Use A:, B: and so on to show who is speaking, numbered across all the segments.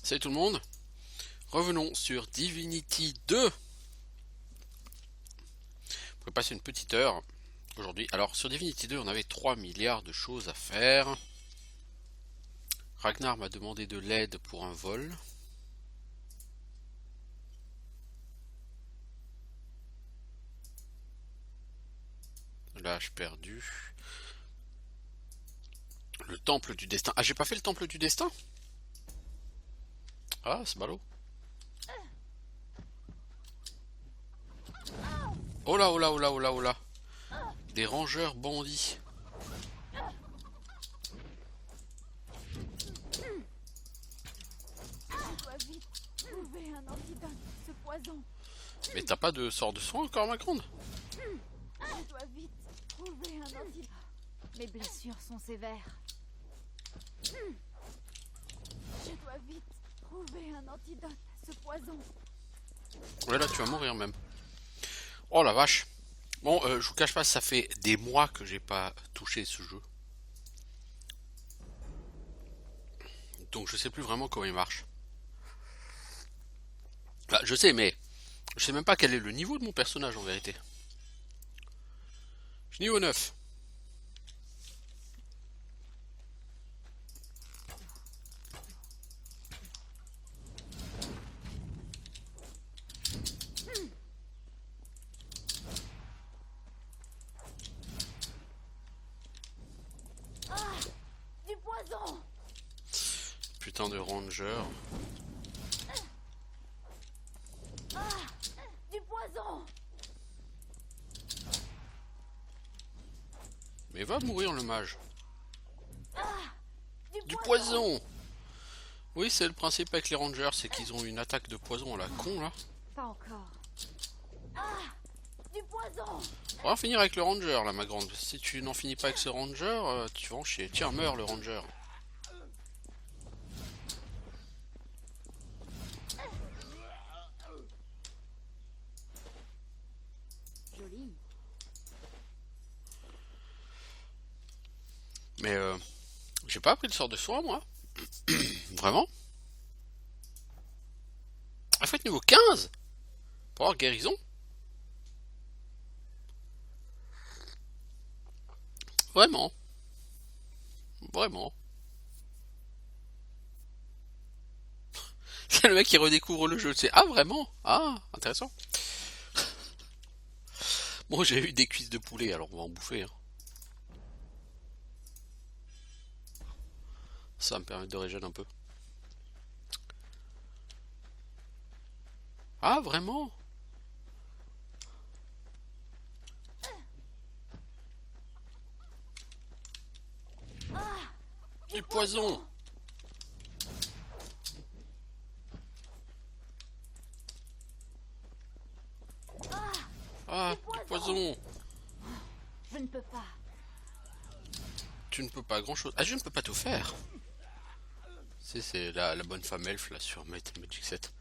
A: Salut tout le monde, revenons sur Divinity 2. On va passer une petite heure aujourd'hui. Alors sur Divinity 2 on avait 3 milliards de choses à faire. Ragnar m'a demandé de l'aide pour un vol. L'âge perdu. Le temple du destin. Ah, j'ai pas fait le temple du destin? Ah, c'est ballot. Oh là, oh là, oh là, oh là, oh là. Des rangeurs bandits.
B: Je dois vite trouver un antidote à ce poison.
A: Mais t'as pas de sort de soin encore, ma grande?
B: Je dois vite trouver un antidote. Mes blessures sont sévères. Je dois vite trouver un antidote à ce poison.
A: Ouais, là tu vas mourir même. Oh la vache. Bon, je vous cache pas, ça fait des mois que j'ai pas touché ce jeu. Donc je sais plus vraiment comment il marche. Bah, je sais, mais je sais même pas quel est le niveau de mon personnage en vérité. Je suis niveau 9.
B: Du poison.
A: Putain de ranger.
B: Du poison.
A: Mais va mourir le mage.
B: Du
A: Du
B: poison.
A: poison. Oui, c'est le principe avec les rangers, c'est qu'ils ont une attaque de poison à la con là.
B: Pas encore. Du poison.
A: On va en finir avec le ranger là, ma grande. Si tu n'en finis pas avec ce ranger, tu vas en chier. Tiens, meurs le ranger.
B: Joli.
A: Mais j'ai pas appris le sort de soin moi. Vraiment? Ah, faut être niveau 15 pour avoir guérison. Vraiment. Vraiment. C'est le mec qui redécouvre le jeu. C'est ah vraiment? Ah, intéressant. Bon, j'ai eu des cuisses de poulet, alors on va en bouffer. Hein. Ça va me permettre de régénérer un peu. Ah, vraiment? Du poison! Ah, du poison!
B: Je ne peux pas.
A: Tu ne peux pas grand chose. Ah, je ne peux pas tout faire. C'est la bonne femme elfe là sur Might and Magic 7.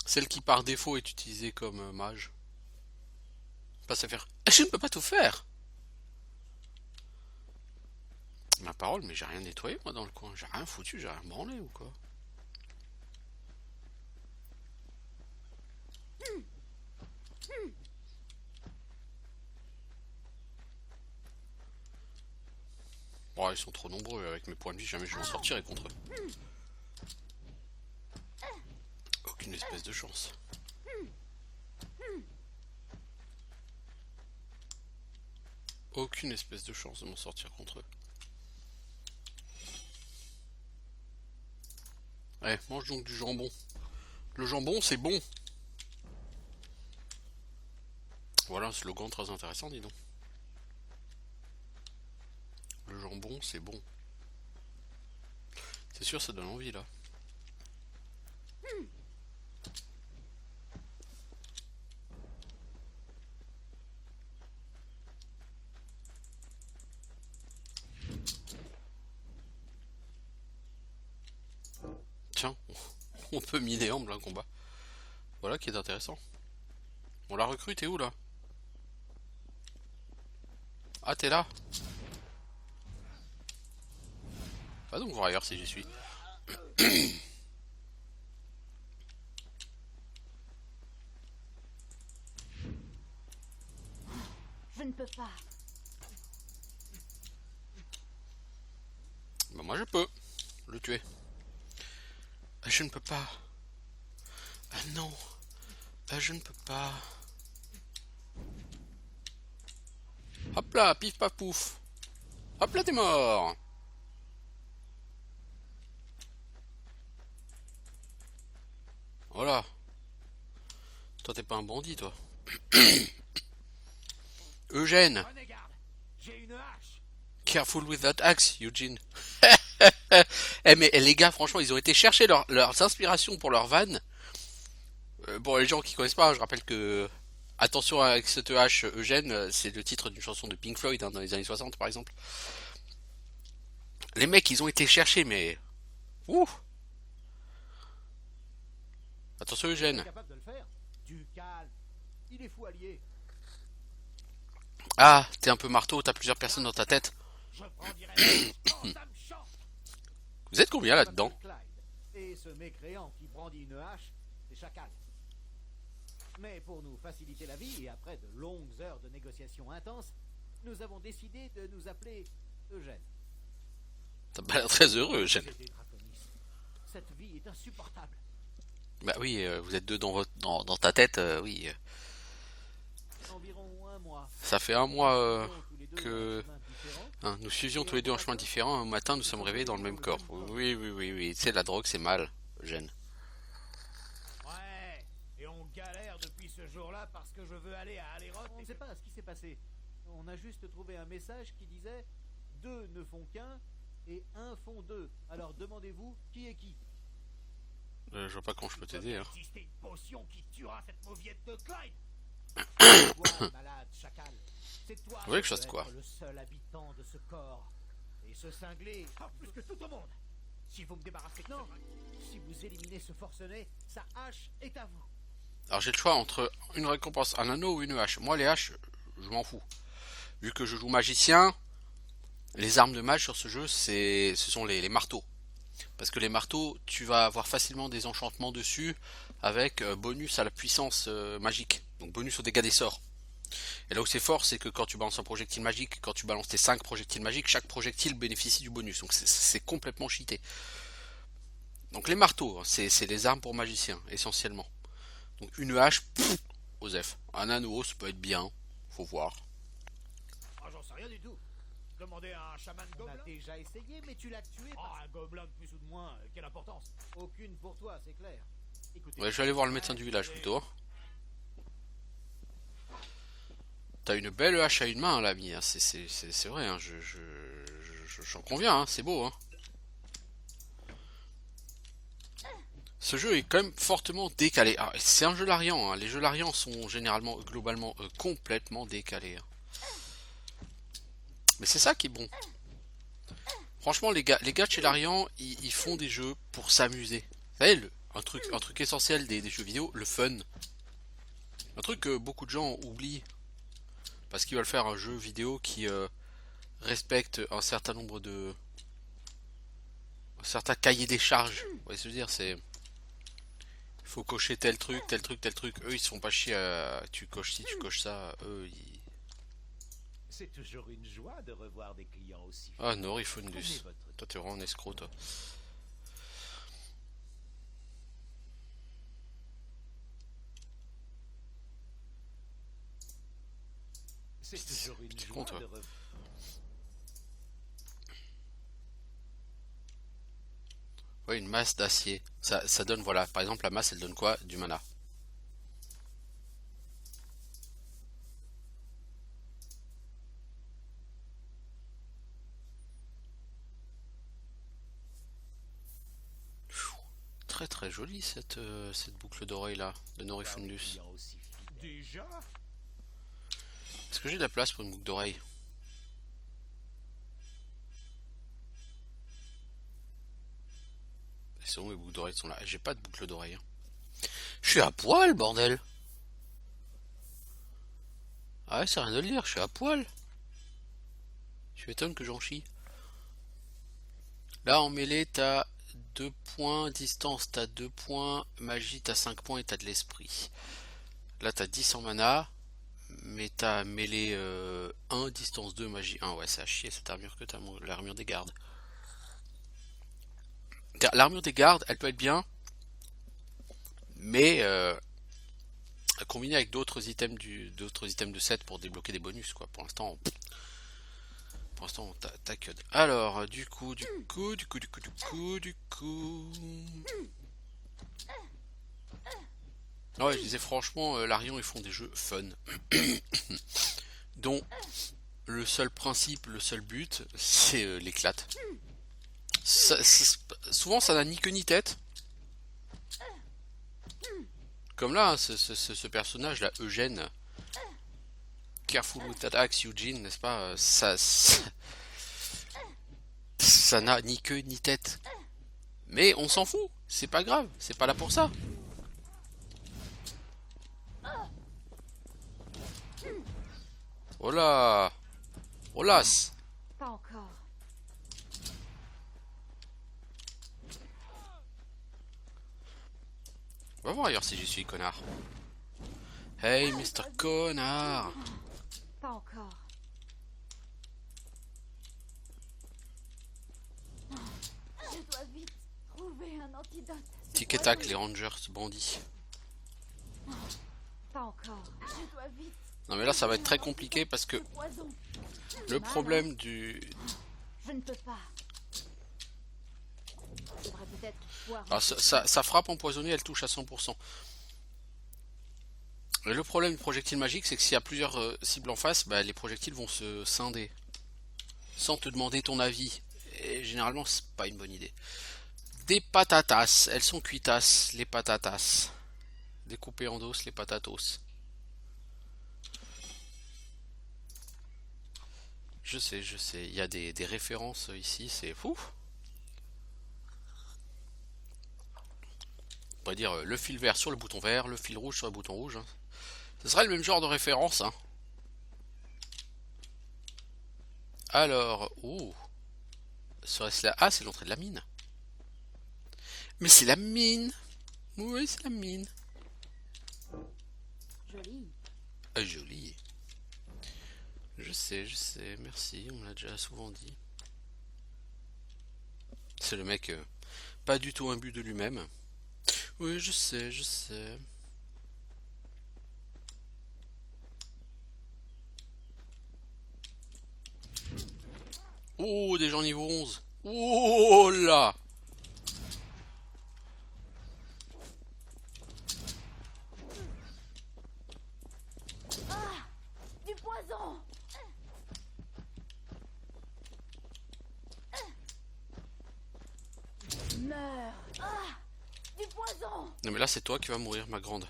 A: Celle qui par défaut est utilisée comme mage. Passe à faire. Ah, je ne peux pas tout faire! Ma parole, mais j'ai rien nettoyé moi dans le coin. J'ai rien foutu, j'ai rien branlé ou quoi? Oh, ils sont trop nombreux avec mes points de vie, jamais je vais en sortir contre eux. Aucune espèce de chance. Aucune espèce de chance de m'en sortir contre eux. Allez, mange donc du jambon. Le jambon, c'est bon. Voilà un slogan très intéressant, dis donc. Le jambon, c'est bon. C'est sûr, ça donne envie, là. Tiens, on peut miner en plein combat. Voilà qui est intéressant. On la recrute, t'es où, là? Ah, t'es là? Ah, donc voir ailleurs si j'y suis.
B: pas.
A: Bah moi je peux le tuer. Ah, je ne peux pas. Ah non. Ah je ne peux pas. Hop là, pif paf pouf. Hop là t'es mort. Voilà. Toi t'es pas un bandit toi. Eugène.
C: Prenez garde, j'ai une hache.
A: Careful with that axe, Eugene. Mais les gars, franchement, ils ont été chercher leurs inspirations pour leur van. Pour les gens qui connaissent pas, je rappelle que attention avec cette hache, Eugène, c'est le titre d'une chanson de Pink Floyd hein, dans les années 60 par exemple. Les mecs, ils ont été chercher, mais ouh. Attention Eugène.
C: Capable de le faire. Du calme. Il est fou allié.
A: Ah, t'es un peu marteau, t'as plusieurs personnes dans ta tête.
C: Je prends direct. Oh, ça me chante.
A: Vous êtes combien là-dedans?
C: Clyde. Et ce mécréant qui brandit une hache, c'est Chacal. Mais pour nous faciliter la vie et après de longues heures de négociations intenses, nous avons décidé de nous appeler Eugène.
A: T'as pas l'air très heureux Eugène.
C: J'ai des draconis. Cette vie est insupportable.
A: Bah oui, vous êtes deux dans ta tête, oui.
C: Environ un mois.
A: Ça fait un mois
C: Tous les deux
A: que...
C: un chemin différent.
A: Hein, nous suivions tous les deux un chemin différent. Un matin, nous sommes réveillés dans le même corps. Oui, oui, oui, oui. Tu sais, la drogue, c'est mal, Eugène.
C: Ouais, et on galère depuis ce jour-là parce que je veux aller à Aléroth. On ne sait pas ce qui s'est passé. On a juste trouvé un message qui disait deux ne font qu'un et un font deux. Alors demandez-vous qui est qui.
A: Je vois pas comment je peux t'aider. Hein.
C: Exister une potion qui tuera cette mauviette de Clyde. C'est toi, malade chacal. C'est toi.
A: Vous voulez que
C: qui
A: je fasse
C: peux
A: quoi?
C: être le seul habitant de ce corps. Et ce cinglé, plus que tout au monde. Si vous me débarrassez de non, si vous éliminez ce forcené, sa hache est à vous.
A: Alors j'ai le choix entre une récompense, un anneau ou une hache. Moi, les haches, je m'en fous. Vu que je joue magicien, les armes de mage sur ce jeu, ce sont les marteaux. Parce que les marteaux, tu vas avoir facilement des enchantements dessus avec bonus à la puissance magique. Donc bonus au dégâts des sorts. Et là où c'est fort, c'est que quand tu balances un projectile magique, quand tu balances tes 5 projectiles magiques, chaque projectile bénéficie du bonus. Donc c'est complètement cheaté. Donc les marteaux, c'est les armes pour magiciens, essentiellement. Donc une hache, pff, Osef. Un anneau, ça peut être bien, faut voir.
C: Ah, j'en sais rien du tout. Demandez à un chaman gobelin. On a déjà essayé, mais tu l'as tué. Ah, un gobelin de plus ou de moins, quelle importance? Aucune pour toi, c'est clair. Écoutez,
A: Ouais, je vais aller voir le médecin du village plutôt. T'as une belle hache à une main, l'ami. Hein. C'est vrai, hein. J'en conviens, hein. C'est beau. Hein. Ce jeu est quand même fortement décalé. Ah, c'est un jeu Larian. Hein. Les jeux Larian sont généralement, globalement, complètement décalés. Hein. Mais c'est ça qui est bon. Franchement, les gars de chez Larian, ils font des jeux pour s'amuser. Vous savez, un truc essentiel des jeux vidéo, le fun. Un truc que beaucoup de gens oublient. Parce qu'ils veulent faire un jeu vidéo qui respecte un certain nombre de... un certain cahier des charges. Vous voyez ce que je veux dire, c'est... il faut cocher tel truc, tel truc, tel truc. Eux, ils se font pas chier à... tu coches ci, tu coches ça. Eux, ils...
D: C'est toujours une joie de revoir des clients aussi.
A: Ah, Norifundus.
D: Prenez votre
A: Toi, t'es vraiment un escroc, toi.
D: C'est toujours une
A: T'es
D: joie
A: con, toi.
D: de revoir.
A: Ouais, une masse d'acier. Ça donne, voilà. Par exemple, la masse, elle donne quoi? Du mana. Très très jolie cette boucle d'oreille là, de Norifundus.
D: Clients aussi fidèles.
C: déjà?
A: Est-ce que j'ai de la place pour une boucle d'oreille? Elles sont où mes boucles d'oreilles sont là? J'ai pas de boucle d'oreille. Hein. Je suis à poil, bordel! Ah ouais, c'est rien de le dire, je suis à poil! Tu m'étonnes que j'en chie. Là, en mêlée, t'as 2 points, distance, t'as 2 points, magie, t'as 5 points et t'as de l'esprit. Là, t'as 10 en mana, méta mêlée 1, distance 2, magie 1. Ouais, c'est à chier cette armure que t'as, l'armure des gardes. L'armure des gardes, elle peut être bien, mais combinée avec d'autres items de set pour débloquer des bonus, quoi. Pour l'instant, t'as que. Alors, du coup. Ouais, je disais franchement, Larion, ils font des jeux fun. Dont le seul principe, le seul but, c'est l'éclate. Souvent, ça n'a ni queue ni tête. Comme là, hein, ce personnage là, Eugène. Careful with that axe, Eugene, n'est-ce pas? Ça n'a ni queue ni tête. Mais on s'en fout, c'est pas grave, c'est pas là pour ça. Oh là! Oh là!
B: Pas encore.
A: On va voir ailleurs si j'y suis, connard. Hey, Mr. Connard!
B: Pas encore. Je dois vite trouver un antidote.
A: Tic et tac, les rangers bandits.
B: Pas encore. Je dois vite.
A: Non mais là ça va être très compliqué parce que
B: Poison.
A: le problème du...
B: Je ne peux pas. Je devrais peut-être boire.
A: Alors, sa frappe empoisonnée, elle touche à 100%. Et le problème du projectile magique, c'est que s'il y a plusieurs cibles en face, bah, les projectiles vont se scinder. Sans te demander ton avis. Et généralement, c'est pas une bonne idée. Des patatas. Elles sont cuitas, les patatas. Découpées en dos, les patatos. Je sais. Il y a des références ici, c'est fou. On pourrait dire le fil vert sur le bouton vert, le fil rouge sur le bouton rouge. Hein. Ce serait le même genre de référence. Hein. Alors, serait-ce là? Ah, c'est l'entrée de la mine. Mais c'est la mine. Oui, c'est la mine.
B: Joli.
A: Joli. Je sais, merci, on me l'a déjà souvent dit. C'est le mec pas du tout imbu de lui-même. Oui, je sais. Oh, des gens niveau 11. Oh là.
B: Du poison. Meurs. Du poison.
A: Non mais là c'est toi qui vas mourir, ma grande.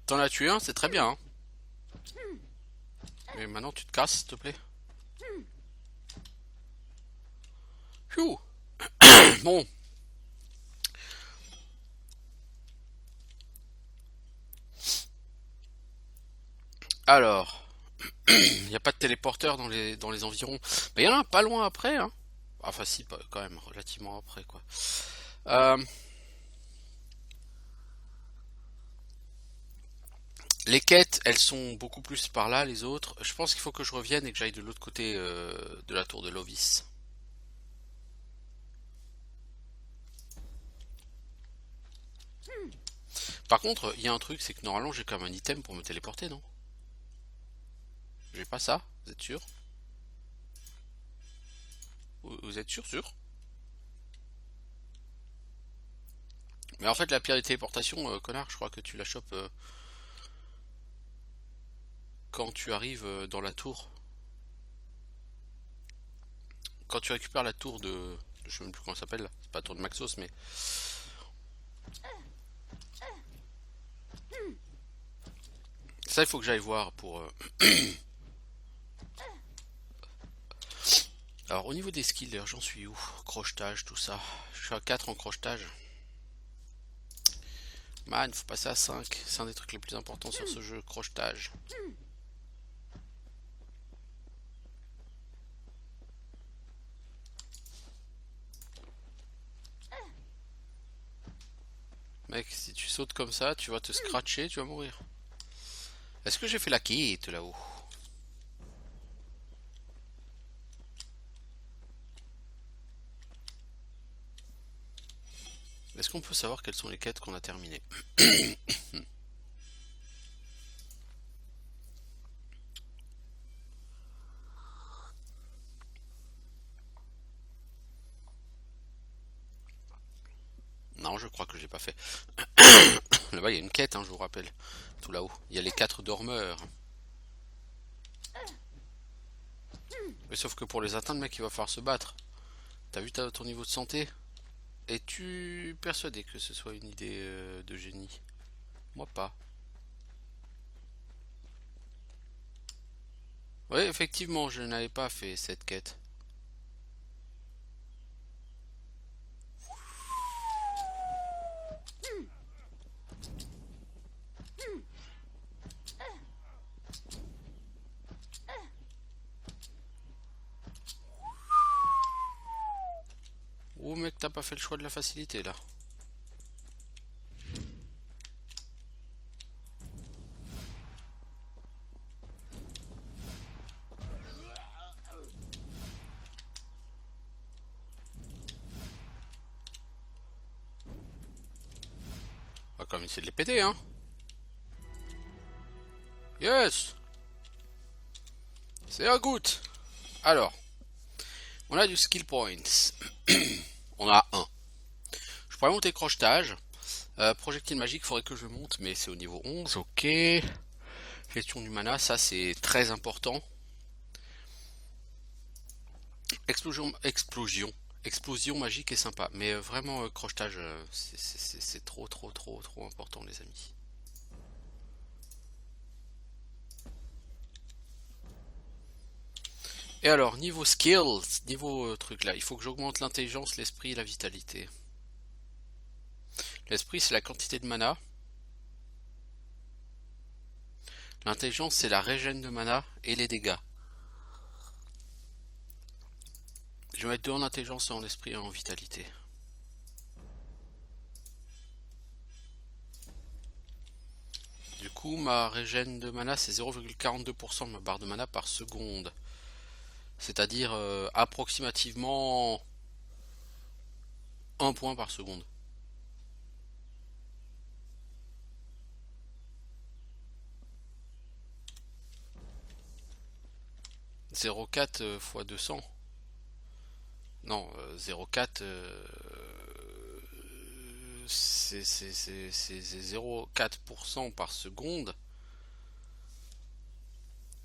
A: T'en as tué un, c'est très bien. Hein. Mais maintenant tu te casses, s'il te plaît. Phew. Bon. Alors, il n'y a pas de téléporteur dans les environs. Mais il y en a un pas loin après. Hein. Enfin si, quand même, relativement après quoi. Les quêtes, elles sont beaucoup plus par là, les autres. Je pense qu'il faut que je revienne et que j'aille de l'autre côté de la tour de Lovis. Par contre, il y a un truc, c'est que normalement j'ai comme un item pour me téléporter, non? J'ai pas ça, vous êtes sûr? Vous êtes sûr? Mais en fait, la pierre de téléportation, connard, je crois que tu la chopes quand tu arrives dans la tour. Quand tu récupères la tour de... Je sais même plus comment ça s'appelle, c'est pas la tour de Maxos, mais... Ça, il faut que j'aille voir pour... Alors, au niveau des skills, d'ailleurs, j'en suis où? Crochetage, tout ça. Je suis à 4 en crochetage. Man, faut passer à 5. C'est un des trucs les plus importants sur ce jeu, crochetage. Mec, si tu sautes comme ça, tu vas te scratcher, tu vas mourir. Est-ce que j'ai fait la quête là-haut? Est-ce qu'on peut savoir quelles sont les quêtes qu'on a terminées? Non, je crois que je l'ai pas fait. Là-bas, il y a une quête, hein, je vous rappelle. Tout là-haut. Il y a les 4 dormeurs. Mais sauf que pour les atteindre, mec, il va falloir se battre. T'as vu ton niveau de santé? Es-tu persuadé que ce soit une idée de génie? Moi pas. Oui, effectivement, je n'avais pas fait cette quête. Oh mec, t'as pas fait le choix de la facilité là. On va quand même essayer de les péter, hein. Yes. C'est un good. Alors, on a du skill points. On a un. Je pourrais monter crochetage. Projectile magique, faudrait que je monte, mais c'est au niveau 11, ok. Gestion du mana, ça c'est très important. Explosion magique est sympa, mais vraiment crochetage, c'est trop important, les amis. Et alors, niveau skills, niveau truc là, il faut que j'augmente l'intelligence, l'esprit et la vitalité. L'esprit, c'est la quantité de mana. L'intelligence, c'est la régène de mana et les dégâts. Je vais mettre 2 en intelligence et en esprit et en vitalité. Du coup, ma régène de mana, c'est 0,42% de ma barre de mana par seconde. C'est-à-dire approximativement 1 point par seconde. « 0,4 fois 200. Non, 0,4 c'est 0,4% par seconde.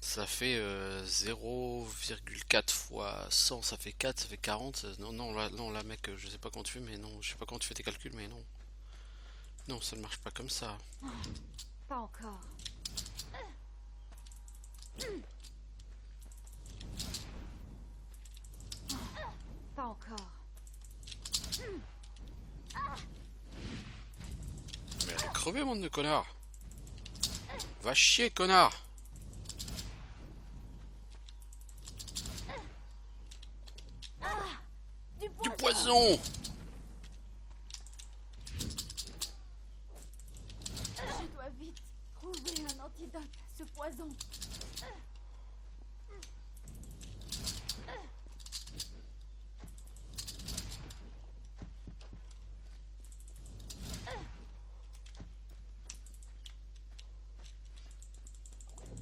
A: Ça fait 0,4 fois 100, ça fait 4, ça fait 40. Non, là, mec, je sais pas quand tu fais, mais non, je sais pas quand tu fais tes calculs, mais non. Non, ça ne marche pas comme ça.
B: Pas encore. Pas encore.
A: Mais elle est crevée, monde de connard. Va chier, connard. Du poison.
B: Je dois vite trouver un antidote à ce poison.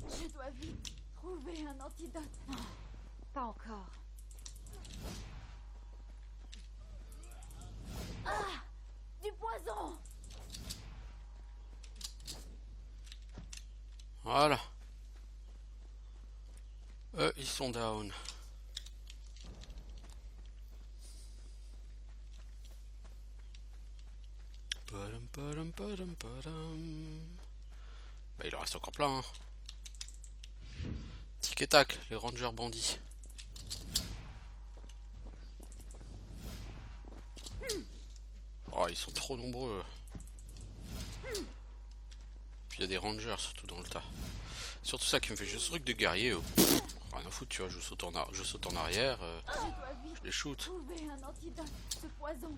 B: Je dois vite trouver un antidote. Pas encore. Ah! Du poison!
A: Voilà. Ils sont down. Bah, il en reste encore plein. Hein. Tic et tac, les rangers bandits. Oh, ils sont trop nombreux. Puis il y a des rangers surtout dans le tas. Surtout ça qui me fait juste truc de guerrier. Rien à foutre, tu vois, je saute en arrière, je les shoot.
B: Trouver un antidote à ce poison.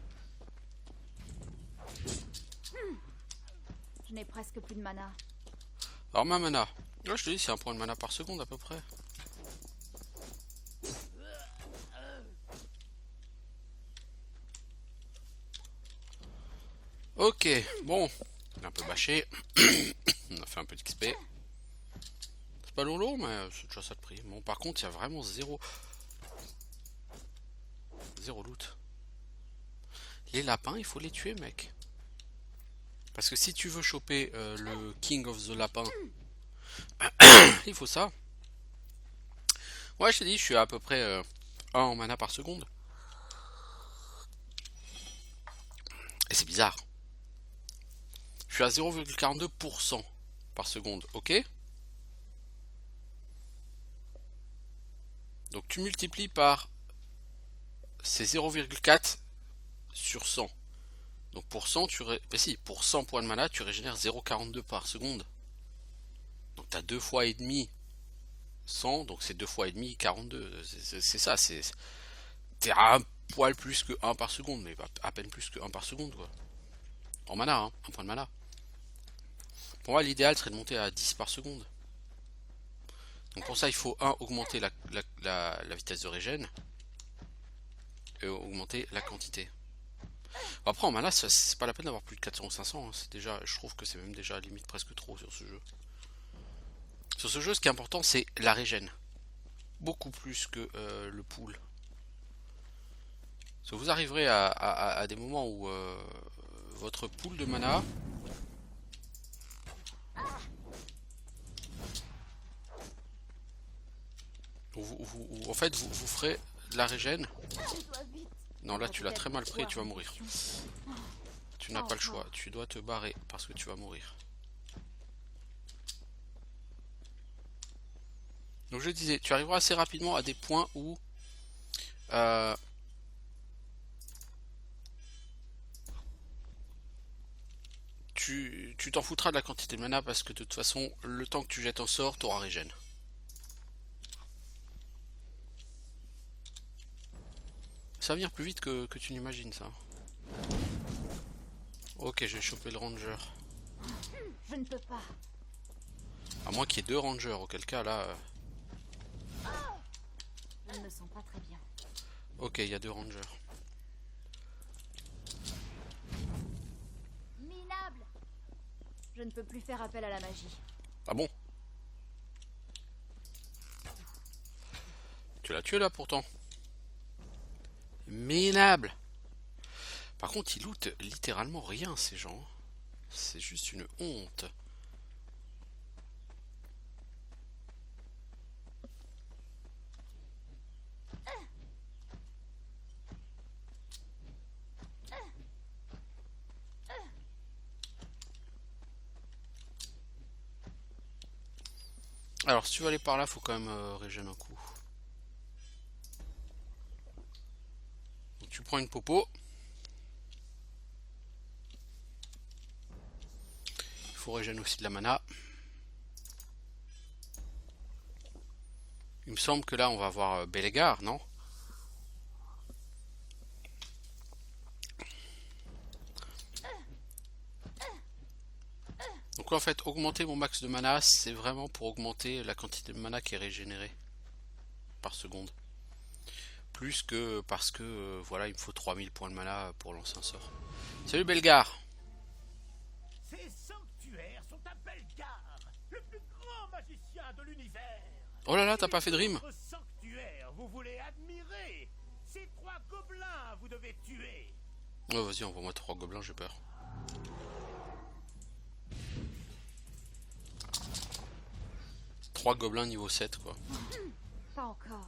B: Je n'ai presque plus de mana.
A: Alors ma mana. Là je te dis c'est un point de mana par seconde à peu près. Ok, bon. On a un peu bâché. On a fait un peu d'XP. C'est pas lourd mais c'est déjà ça de prix. Bon par contre il y a vraiment zéro loot. Les lapins il faut les tuer mec. Parce que si tu veux choper le King of the Lapin, il faut ça. Ouais, je t'ai dit, je suis à peu près 1 en mana par seconde. Et c'est bizarre. Je suis à 0,42% par seconde, ok? Donc tu multiplies par ces 0,4 sur 100. Donc pour 100, pour 100 points de mana, tu régénères 0,42 par seconde. Donc tu as 2 fois et demi 100, donc c'est 2 fois et demi 42. C'est ça, t'es à un poil plus que 1 par seconde, mais à peine plus que 1 par seconde, quoi. En mana, hein, un point de mana. Pour moi, l'idéal serait de monter à 10 par seconde. Donc pour ça, il faut augmenter la vitesse de régène et augmenter la quantité. Après en mana c'est pas la peine d'avoir plus de 400 ou 500 hein. C'est déjà, je trouve que c'est même déjà limite presque trop sur ce jeu. Sur ce jeu ce qui est important c'est la régène. Beaucoup plus que le pool. Parce que vous arriverez à des moments où votre pool de mana en fait vous ferez de la régène. Non là tu l'as très mal pris et tu vas mourir. Tu n'as pas le choix, tu dois te barrer parce que tu vas mourir. Donc je disais, tu arriveras assez rapidement à des points où tu t'en foutras de la quantité de mana parce que de toute façon le temps que tu jettes un sort t'auras régène. Ça va venir plus vite que tu n'imagines ça. Ok, j'ai chopé le ranger.
B: Je ne peux pas.
A: À moins qu'il y ait 2 rangers, auquel cas là...
B: Je ne me sens pas très bien.
A: Ok, il y a 2 rangers.
B: Minable. Je ne peux plus faire appel à la magie.
A: Ah bon? Tu l'as tué là pourtant. Minable. Par contre, ils lootent littéralement rien ces gens. C'est juste une honte. Alors, si tu veux aller par là, faut quand même régénérer un coup. Donc, tu prends une popo. Il faut régénérer aussi de la mana. Il me semble que là, on va avoir Bellegar, non? Donc en fait, augmenter mon max de mana, c'est vraiment pour augmenter la quantité de mana qui est régénérée par seconde. Plus que parce que, voilà, il me faut 3000 points de mana pour lancer un sort. Salut Bellegar!
D: Ces sanctuaires sont à Bellegar, le plus grand magicien de l'univers.
A: Oh là là, t'as pas fait de rime?
D: Votre sanctuaire, vous voulez admirer. Ces 3 gobelins, vous devez tuer.
A: Ouais, vas-y, envoie-moi 3 gobelins, j'ai peur. Trois gobelins niveau 7 quoi.
B: Pas encore.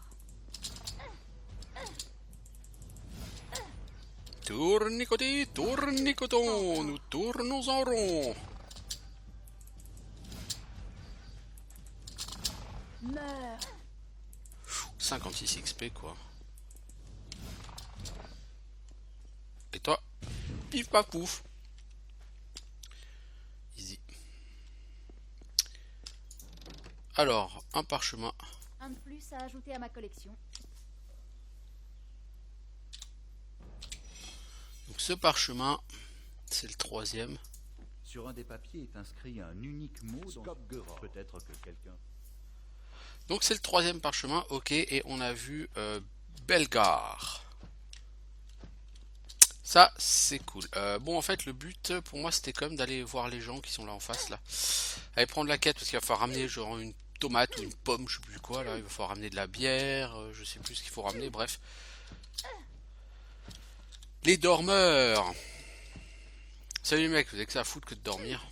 A: Tournicoté, tournicoton, nous tournons en rond.
B: Meurs.
A: 56 XP quoi. Et toi, pif paf pouf. Easy. Alors, un parchemin.
B: Un de plus à ajouter à ma collection.
A: Donc ce parchemin, c'est le 3e.
E: Sur un des papiers est inscrit un unique mot dans... Peut-être que quelqu'un...
A: Donc c'est le 3e parchemin, ok, et on a vu Belgar. Ça, c'est cool. Bon, en fait, le but pour moi, c'était quand même d'aller voir les gens qui sont là en face, là. Aller prendre la quête, parce qu'il va falloir ramener genre une tomate ou une pomme, je sais plus quoi, là. Il va falloir ramener de la bière, je sais plus ce qu'il faut ramener, bref. Les dormeurs. Salut les mecs, vous avez que ça à foutre que de dormir.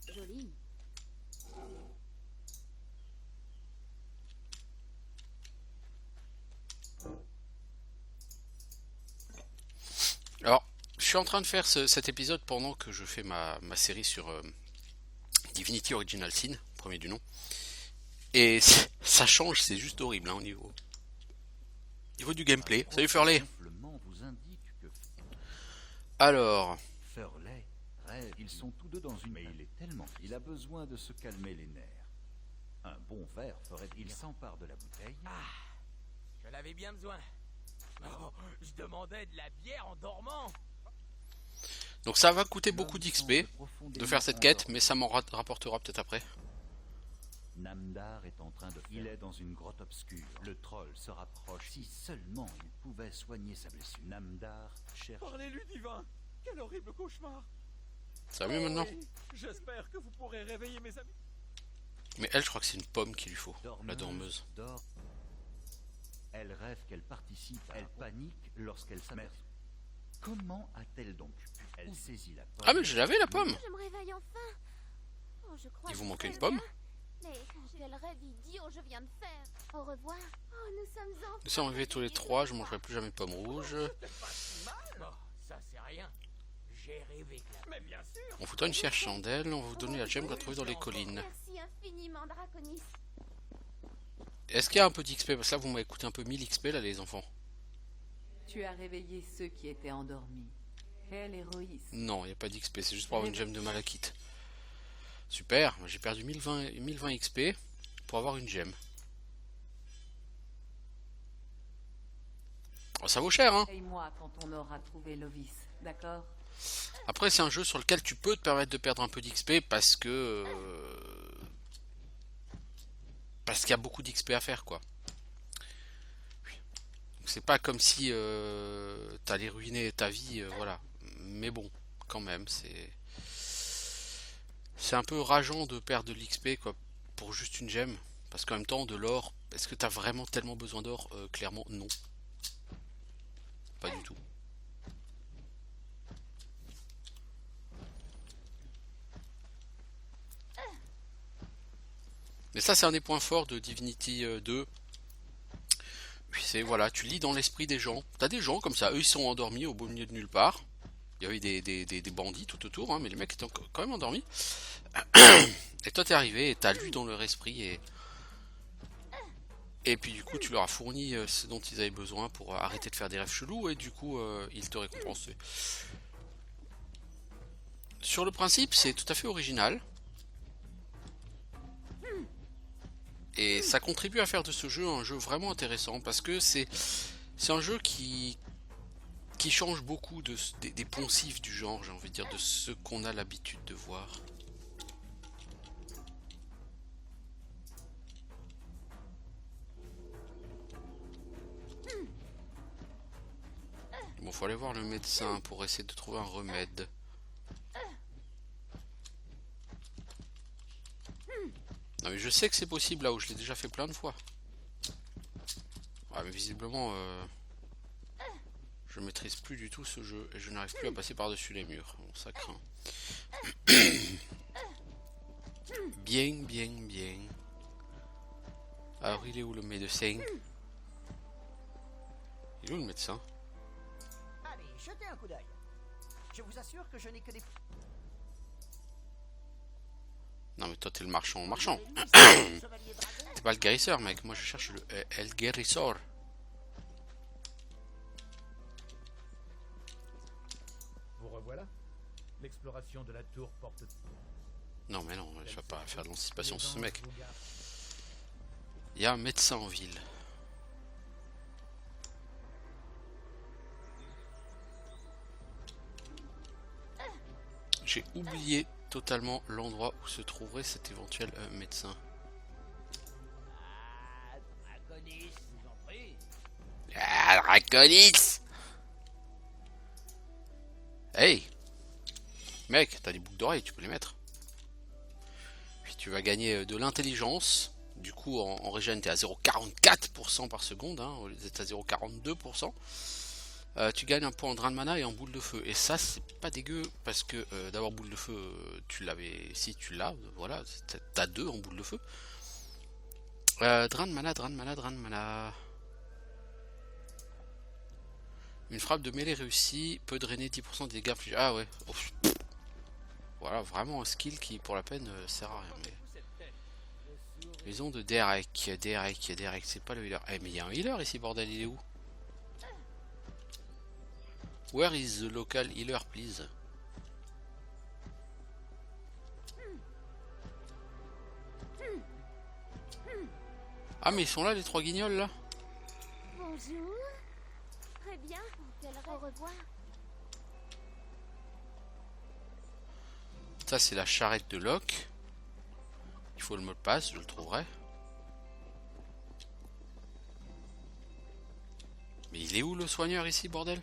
B: Joli.
A: Alors, je suis en train de faire cet épisode pendant que je fais ma série sur Divinity Original Sin, premier du nom. Et ça change, c'est juste horrible hein, au niveau du gameplay. Salut Furley.
E: Vous indique que
A: Alors,
E: Furley rêve. Ils sont tous deux dans une... Mais il est tellement... Il a besoin de se calmer les nerfs. Un bon verre ferait... Il s'empare de la bouteille.
F: Je l'avais bien besoin. Oh, je demandais de la bière en dormant.
A: donc ça va coûter beaucoup d'XP de faire cette quête, mais ça m'en rapportera peut-être après.
E: Namdar est en train de... Il est dans une grotte obscure. Le troll se rapproche. Si seulement il pouvait soigner sa blessure. Namdar cherche...
F: Parlez-lui, divin. Quel horrible cauchemar.
A: Ça va mieux maintenant?
F: Oui, j'espère que vous pourrez réveiller mes amis.
A: Mais elle, je crois que c'est une pomme qu'il lui faut, la dormeuse.
E: Dort. Elle rêve qu'elle participe. Elle panique lorsqu'elle s'amère. Comment a-t-elle donc pu... Elle saisit la pomme.
A: Ah mais je l'avais la pomme.
B: Je me réveille enfin. Oh, je crois
A: Il vous
B: que
A: manquait
B: je
A: une
B: vais
A: pomme?
B: bien. Mais quel rêve idiot je viens de faire. Au revoir. Oh, nous sommes enfin...
A: Nous sommes arrivés tous les 3, je mangerai plus jamais de pommes rouges.
F: Bon, ça c'est rien. J'ai rêvé que la... Mais bien sûr.
A: On foutra une fière chandelle, on va vous donner la gemme retrouvée dans les collines.
B: Merci infiniment, Draconis.
A: Est-ce qu'il y a un peu d'XP? Parce que là vous m'avez coûté un peu 1000 XP là les enfants.
G: Tu as réveillé ceux qui étaient endormis. Quel héroïsme.
A: Non, il n'y a pas d'XP, c'est juste pour avoir une gemme de Malachite. Super, j'ai perdu 1020 XP pour avoir une gemme. Oh, ça vaut cher hein.
G: Paye-moi quand on aura trouvé Lovis, d'accord?
A: Après c'est un jeu sur lequel tu peux te permettre de perdre un peu d'XP parce que... parce qu'il y a beaucoup d'XP à faire quoi. C'est pas comme si t'allais ruiner ta vie, voilà. Mais bon, quand même, c'est un peu rageant de perdre de l'XP quoi pour juste une gemme. Parce qu'en même temps, de l'or, est-ce que t'as vraiment tellement besoin d'or? Clairement, non. Pas du tout. Mais ça, c'est un des points forts de Divinity 2. C'est voilà, tu lis dans l'esprit des gens. T'as des gens comme ça, eux ils sont endormis au beau milieu de nulle part. Il y avait des bandits tout autour, hein, mais les mecs étaient quand même endormis. Et toi t'es arrivé et t'as lu dans leur esprit et puis du coup tu leur as fourni ce dont ils avaient besoin pour arrêter de faire des rêves chelous et du coup ils te récompensent. Sur le principe c'est tout à fait original. Et ça contribue à faire de ce jeu un jeu vraiment intéressant parce que c'est un jeu qui change beaucoup des poncifs du genre, j'ai envie de dire, de ce qu'on a l'habitude de voir. Bon, faut aller voir le médecin pour essayer de trouver un remède. Non mais je sais que c'est possible là où je l'ai déjà fait plein de fois. Ouais, mais visiblement je maîtrise plus du tout ce jeu et je n'arrive plus à passer par-dessus les murs. Bon, ça craint. Bien, bien, bien. Alors il est où le médecin? Il est où le médecin?
H: Allez, jetez un coup d'œil. Je vous assure que je n'ai que des...
A: Non mais toi t'es le marchand. T'es pas le guérisseur mec, moi je cherche le El Guérisseur.
D: Vous revoilà. L'exploration de la tour porte...
A: Non mais non, je vais pas faire de l'anticipation sur ce mec. Il y a un médecin en ville. J'ai oublié totalement l'endroit où se trouverait cet éventuel médecin.
C: Draconis, je vous en prie.
A: Ah, Draconis! Hey! Mec, t'as des boucles d'oreilles, tu peux les mettre. Puis tu vas gagner de l'intelligence. Du coup, en régène, t'es à 0,44% par seconde. Hein, au lieu d'être à 0,42%. Tu gagnes un point en drain de mana et en boule de feu. Et ça, c'est pas dégueu. Parce que d'abord, boule de feu, tu l'avais. Si tu l'as, voilà. T'as 2 en boule de feu. Drain de mana, drain de mana, drain de mana. Une frappe de mêlée réussie peut drainer 10% des dégâts infligés. Ah ouais. Oh, voilà, vraiment un skill qui, pour la peine, sert à rien. Mais... Maison de Derek. Derek, c'est pas le healer. Eh, mais il y a un healer ici, bordel, il est où? Where is the local healer, please? Ah, mais ils sont là, les 3 guignols, là?
B: Bonjour. Très bien. Au revoir.
A: Ça, c'est la charrette de Locke. Il faut le mot de passe, je le trouverai. Mais il est où le soigneur ici, bordel?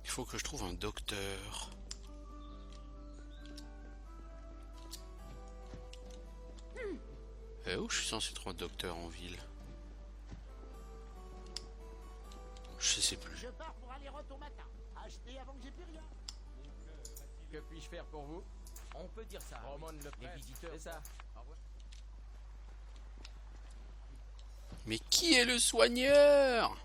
A: Il faut que je trouve un docteur. Où je suis censé trouver un docteur en ville? Je sais plus.
D: Je pars pour aller au matin. Acheter avant que j'ai plus rien.
F: Que puis-je faire pour vous? On peut dire ça. Roman le prêtre, les visiteurs, c'est ça. Au revoir.
A: Mais qui est le soigneur?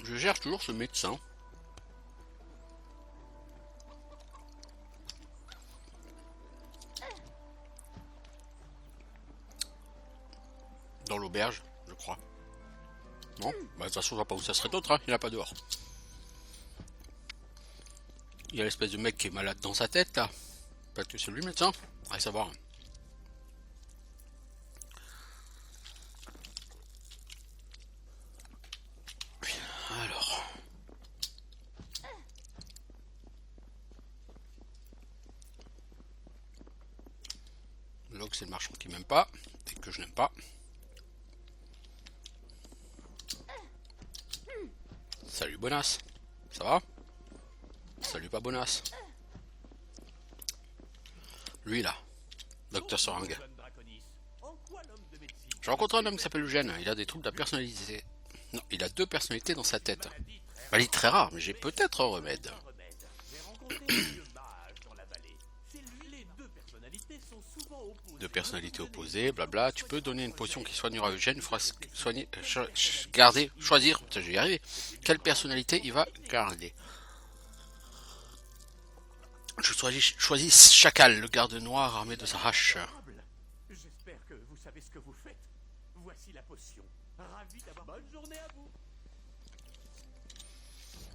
A: Je cherche toujours ce médecin. Dans l'auberge, je crois. Non? Bah, de toute façon, je vois pas où ça serait d'autre, hein. Il n'y en a pas dehors. Il y a l'espèce de mec qui est malade dans sa tête, là. Peut-être que c'est lui le médecin. À savoir. Alors. Locke, c'est le marchand qui m'aime pas. Et que je n'aime pas. Salut Bonas. Ça va? Salut pas Bonas. Lui là. Docteur Seringue. J'ai rencontré un homme qui s'appelle Eugène. Il a des troubles de la personnalité. Non, il a 2 personnalités dans sa tête. Maladie très rare, mais j'ai peut-être un remède. Deux personnalités opposées, blabla. Tu peux donner une potion qui soignera Eugène. Il faudra soigner, garder, choisir. Je vais y arriver. Quelle personnalité il va garder? Je choisis Chacal, le garde noir armé de sa hache.
D: J'espère que vous savez ce que vous faites. Voici la potion. Ravi d'avoir. Bonne journée à vous.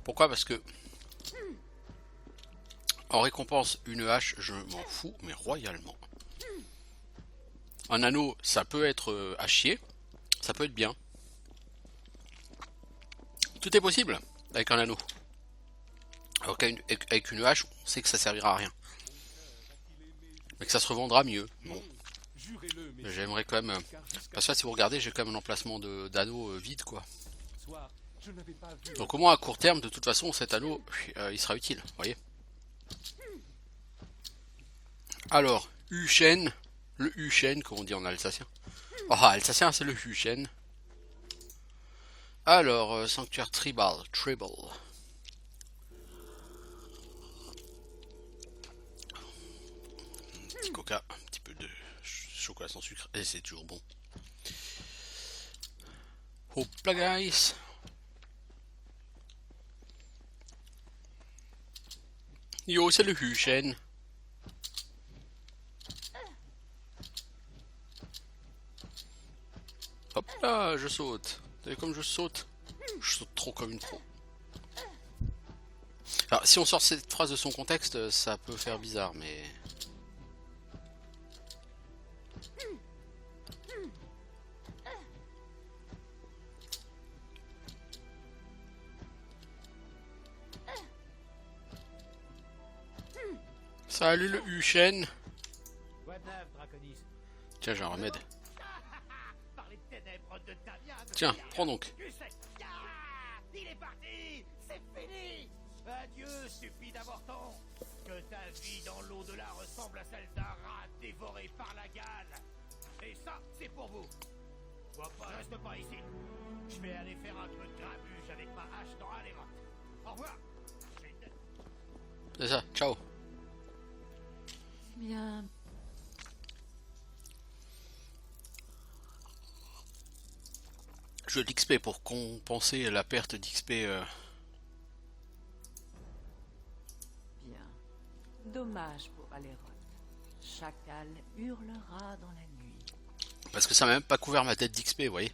A: Pourquoi? Parce que en récompense une hache, je m'en fous, mais royalement. Un anneau, ça peut être à chier, ça peut être bien. Tout est possible avec un anneau. Alors qu'avec une hache, on sait que ça servira à rien. Mais que ça se revendra mieux. Bon. Mais j'aimerais quand même... Parce que là, si vous regardez, j'ai quand même un emplacement d'anneau vide, quoi. Donc au moins à court terme, de toute façon, cet anneau, il sera utile, vous voyez. Alors, Huchen, le Huchen, comme on dit en alsacien. Ah, alsacien, c'est le Huchen. Alors, sanctuaire tribal. Petit coca, un petit peu de chocolat sans sucre, et c'est toujours bon. Hop là, guys. Yo, c'est le Huchen. Hop là, je saute. Vous savez comme je saute? Je saute trop comme une pro. Alors, si on sort cette phrase de son contexte, ça peut faire bizarre, mais... Salut le Huchen.
C: Quoi de neuf, Draconis?
A: Tiens, j'ai un remède.
D: Par les ténèbres de Damian.
A: Tiens, prends donc.
D: Tu sais. Ah, il est parti. C'est fini. Adieu, stupide avorton. Que ta vie dans l'au-delà ressemble à celle d'un rat dévoré par la gale. Et ça, c'est pour vous. Toi, pas, reste pas ici. Je vais aller faire un peu de grabuge avec ma hache dans Aléroth. Au revoir.
A: C'est ça, ciao.
G: Bien.
A: Je veux de l'XP pour compenser la perte d'XP.
G: Bien. Dommage pour Aléroth. Chacal hurlera dans la nuit.
A: Parce que ça m'a même pas couvert ma tête d'XP, vous voyez.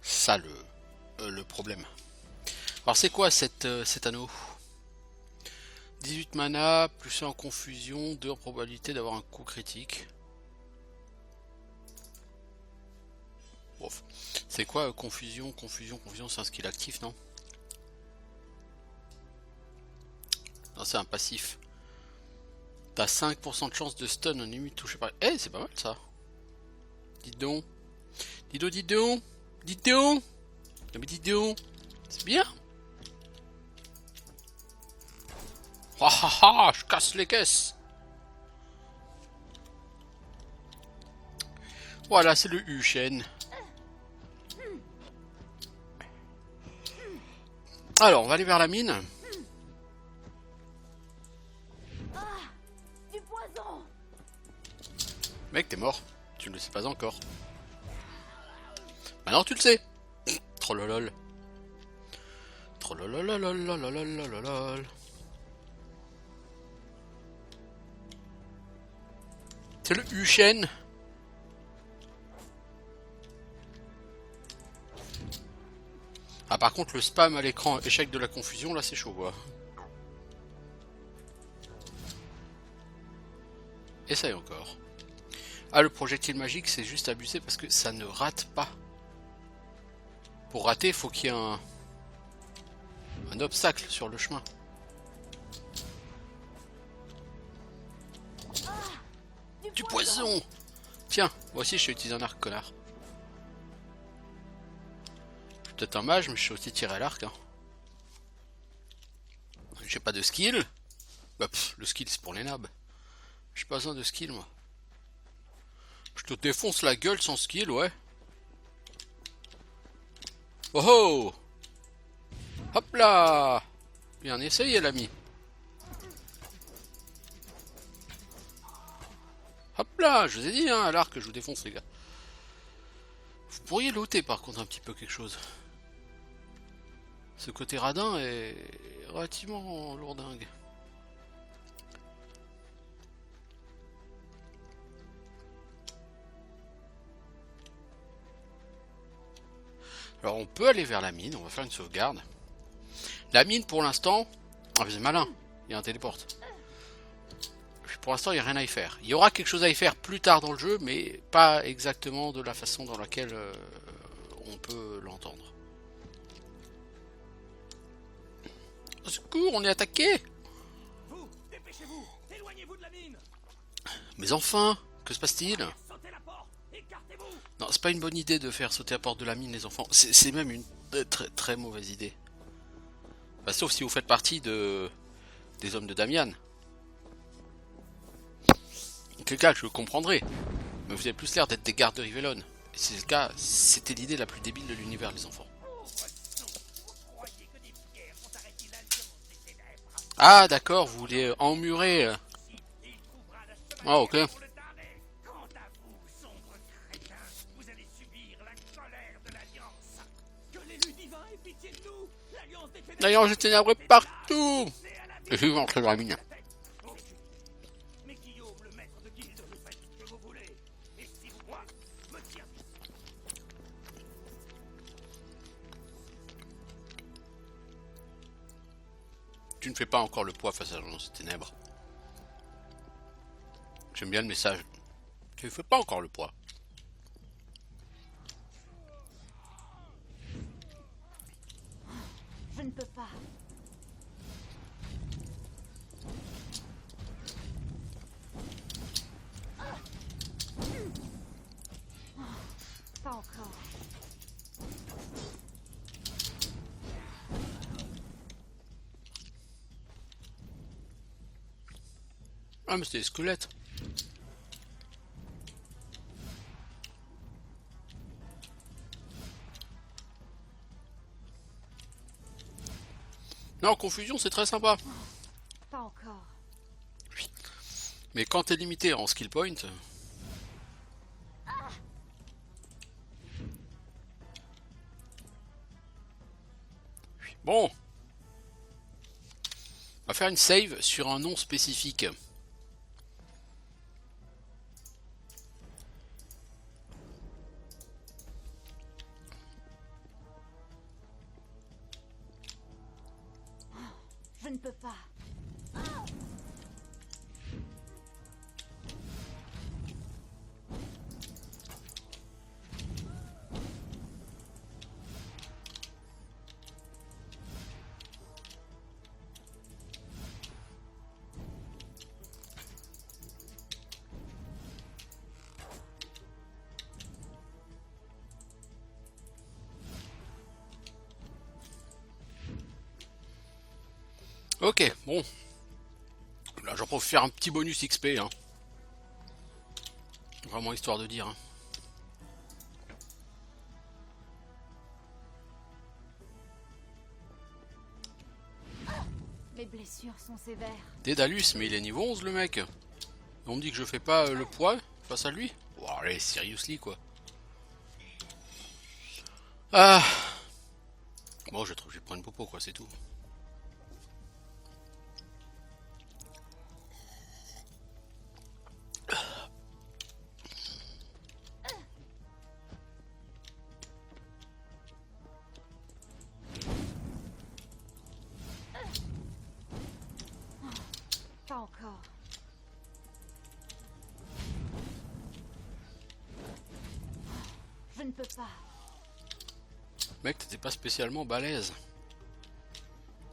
A: Ça le problème. Alors c'est quoi cet anneau? 18 mana, plus 1 en confusion, 2 en probabilité d'avoir un coup critique. Bof. C'est quoi confusion, c'est un skill actif, non? Non, c'est un passif. T'as 5% de chance de stun un ennemi touché par... Eh, c'est pas mal ça. Dites donc. Dites donc, dites donc. Dites donc. Non mais dites donc. C'est bien. Ah ah ah, je casse les caisses. Voilà, c'est le Huchen. Alors, on va aller vers la mine.
B: Du poison.
A: Mec, t'es mort. Tu ne le sais pas encore. Maintenant, tu le sais. Trollolol. Trollololololololololol. C'est le Huchen. Ah par contre le spam à l'écran échec de la confusion là c'est chaud quoi. Essaye encore. Ah le projectile magique c'est juste abusé parce que ça ne rate pas. Pour rater faut qu'il y ait un obstacle sur le chemin. Du poison. Tiens, moi aussi je sais utiliser un arc connard. Peut-être un mage, mais je sais aussi tirer à l'arc. Hein. J'ai pas de skill. Bah, le skill c'est pour les nabs. J'ai pas besoin de skill moi. Je te défonce la gueule sans skill, ouais. Oh oh. Hop là. Bien essayé l'ami. Hop là, je vous ai dit, hein, à l'arc je vous défonce les gars. Vous pourriez looter par contre un petit peu quelque chose. Ce côté radin est relativement lourdingue. Alors on peut aller vers la mine, on va faire une sauvegarde. La mine pour l'instant, ah c'est malin, il y a un téléporte. Pour l'instant il n'y a rien à y faire. Il y aura quelque chose à y faire plus tard dans le jeu, mais pas exactement de la façon dans laquelle on peut l'entendre. Au secours, on est attaqué!
D: Vous, dépêchez-vous, éloignez-vous de la mine.
A: Mais enfin, que se passe-t-il?
D: Sautez la porte, écartez-vous.
A: Non, c'est pas une bonne idée de faire sauter la porte de la mine les enfants. C'est même une très très mauvaise idée. Bah, sauf si vous faites partie des hommes de Damian. En quel cas, je le comprendrai. Mais vous avez plus l'air d'être des gardes de Rivellon. Et si c'est le cas, c'était l'idée la plus débile de l'univers, les enfants. Ah, d'accord, vous voulez emmurer. Ah, ok. D'ailleurs, je ténèbres partout. Et je vais entrer dans la mine.
D: Mais Guillaume, le maître de guilde, vous faites ce que vous voulez. Et si vous croyez, me tire.
A: Tu ne fais pas encore le poids face à l'agence des ténèbres. J'aime bien le message. Tu ne fais pas encore le poids.
B: Je ne peux pas. Pas encore.
A: Ah mais c'était des squelettes. Non, confusion c'est très sympa.
B: Pas encore.
A: Mais quand t'es limité en skill point... Bon. On va faire une save sur un nom spécifique.
B: Je ne peux pas.
A: Ok, bon. Là, j'en profite faire un petit bonus XP. Hein. Vraiment histoire de dire. Hein.
B: Mes blessures sont sévères.
A: Dédalus, mais il est niveau 11 le mec. On me dit que je fais pas le poids face à lui. Oh, allez, seriously quoi. Ah. Bon, je trouve que je vais prendre une popo quoi, c'est tout.
B: Pas encore. Je ne peux pas.
A: Mec, t'étais pas spécialement balèze.